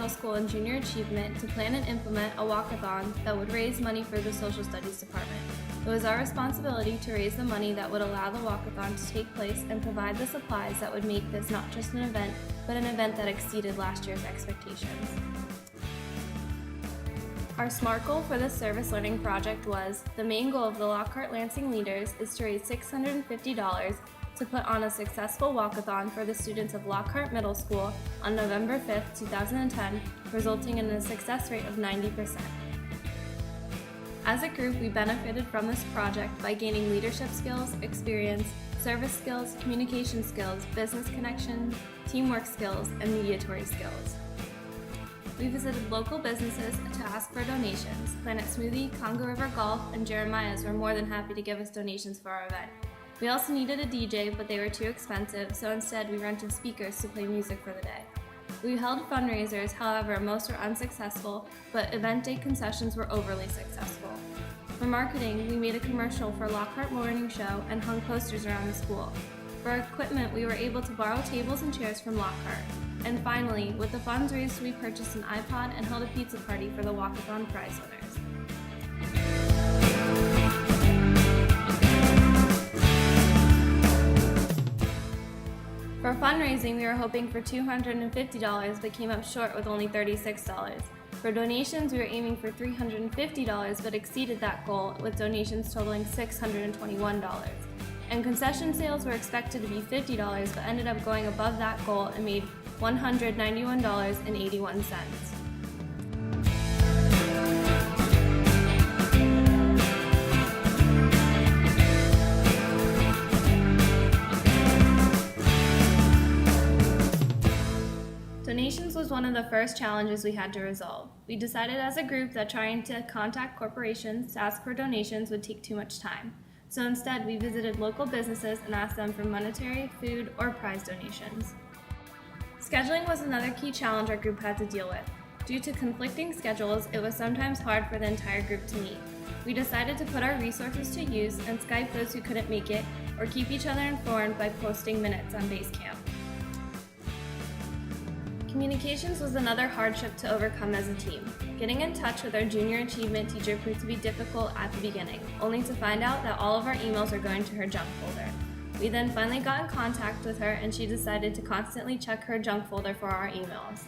Middle School and Junior Achievement to plan and implement a walkathon that would raise money for the Social Studies Department. It was our responsibility to raise the money that would allow the walkathon to take place and provide the supplies that would make this not just an event, but an event that exceeded last year's expectations. Our SMART goal for this service learning project was, the main goal of the Lockhart-Lansing leaders is to raise $650 to put on a successful walkathon for the students of Lockhart Middle School on November 5th, 2010, resulting in a success rate of 90%. As a group, we benefited from this project by gaining leadership skills, experience, service skills, communication skills, business connections, teamwork skills, and mediatory skills. We visited local businesses to ask for donations. Planet Smoothie, Congo River Golf, and Jeremiah's were more than happy to give us donations for our event. We also needed a DJ, but they were too expensive, so instead we rented speakers to play music for the day. We held fundraisers, however, most were unsuccessful, but event day concessions were overly successful. For marketing, we made a commercial for Lockhart Morning Show and hung posters around the school. For equipment, we were able to borrow tables and chairs from Lockhart. And finally, with the funds raised, we purchased an iPod and held a pizza party for the walkathon prize winners. For fundraising, we were hoping for $250 but came up short with only $36. For donations, we were aiming for $350 but exceeded that goal with donations totaling $621. And concession sales were expected to be $50 but ended up going above that goal and made $191.81. Donations was one of the first challenges we had to resolve. We decided as a group that trying to contact corporations to ask for donations would take too much time. So instead, we visited local businesses and asked them for monetary, food, or prize donations. Scheduling was another key challenge our group had to deal with. Due to conflicting schedules, it was sometimes hard for the entire group to meet. We decided to put our resources to use and Skype those who couldn't make it, or keep each other informed by posting minutes on Basecamp. Communications was another hardship to overcome as a team. Getting in touch with our junior achievement teacher proved to be difficult at the beginning, only to find out that all of our emails are going to her junk folder. We then finally got in contact with her and she decided to constantly check her junk folder for our emails.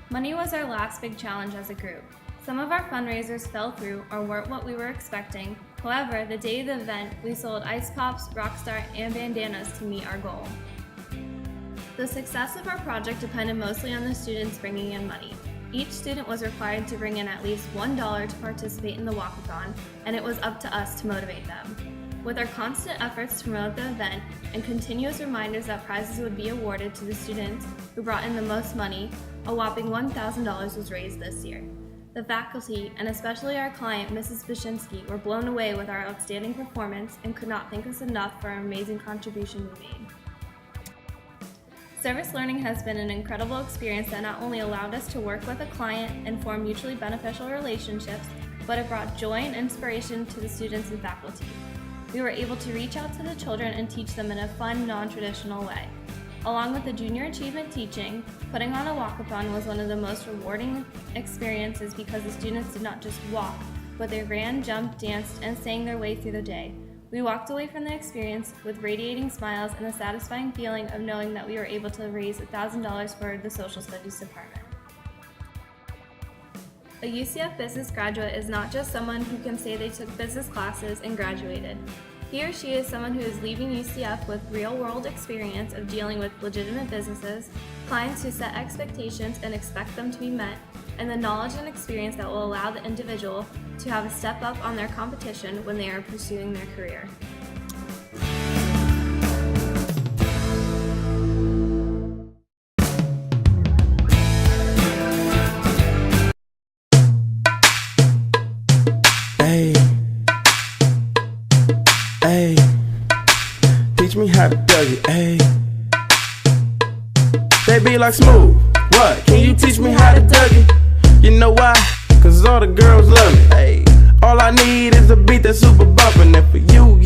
Money was our last big challenge as a group. Some of our fundraisers fell through or weren't what we were expecting. However, the day of the event, we sold ice pops, Rockstar, and bandanas to meet our goal. The success of our project depended mostly on the students bringing in money. Each student was required to bring in at least $1 to participate in the walkathon, and it was up to us to motivate them. With our constant efforts to promote the event and continuous reminders that prizes would be awarded to the students who brought in the most money, a whopping $1,000 was raised this year. The faculty, and especially our client, Mrs. Bashinsky, were blown away with our outstanding performance and could not thank us enough for our amazing contribution we made. Service learning has been an incredible experience that not only allowed us to work with a client and form mutually beneficial relationships, but it brought joy and inspiration to the students and faculty. We were able to reach out to the children and teach them in a fun, non-traditional way. Along with the junior achievement teaching, putting on a walkathon was one of the most rewarding experiences because the students did not just walk, but they ran, jumped, danced, and sang their way through the day. We walked away from the experience with radiating smiles and a satisfying feeling of knowing that we were able to raise $1,000 for the Social Studies Department. A UCF business graduate is not just someone who can say they took business classes and graduated. He or she is someone who is leaving UCF with real-world experience of dealing with legitimate businesses, clients who set expectations and expect them to be met, and the knowledge and experience that will allow the individual to have a step up on their competition when they are pursuing their career. Hey, teach me how to do it, hey. They be like, Smooth, what? Can you teach me how to do it? You know why? Cause all the girls love me, hey. All I need is a beat that's super bumpin'. And for you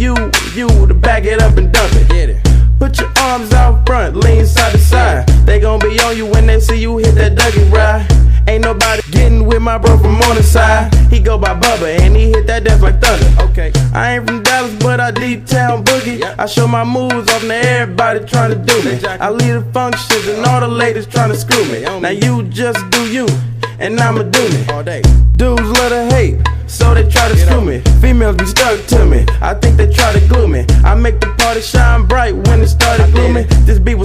to back it up and dump it. Get it. Put your arms out front, lean side to side. They gon' be on you when they see you hit that Dougie ride. Ain't nobody getting with my bro from Morningside. He go by Bubba and he hit that dance like thunder. Okay, I ain't from Dallas, but I deep town boogie. I show my moves off to everybody trying to do me. I lead the functions and all the ladies trying to screw me. Now you just do you, and I'ma do me. All day. Dudes love to hate, so they try to screw me. Females be stuck to me, I think they try to glue me. I make the party shine bright when it started glooming. This beat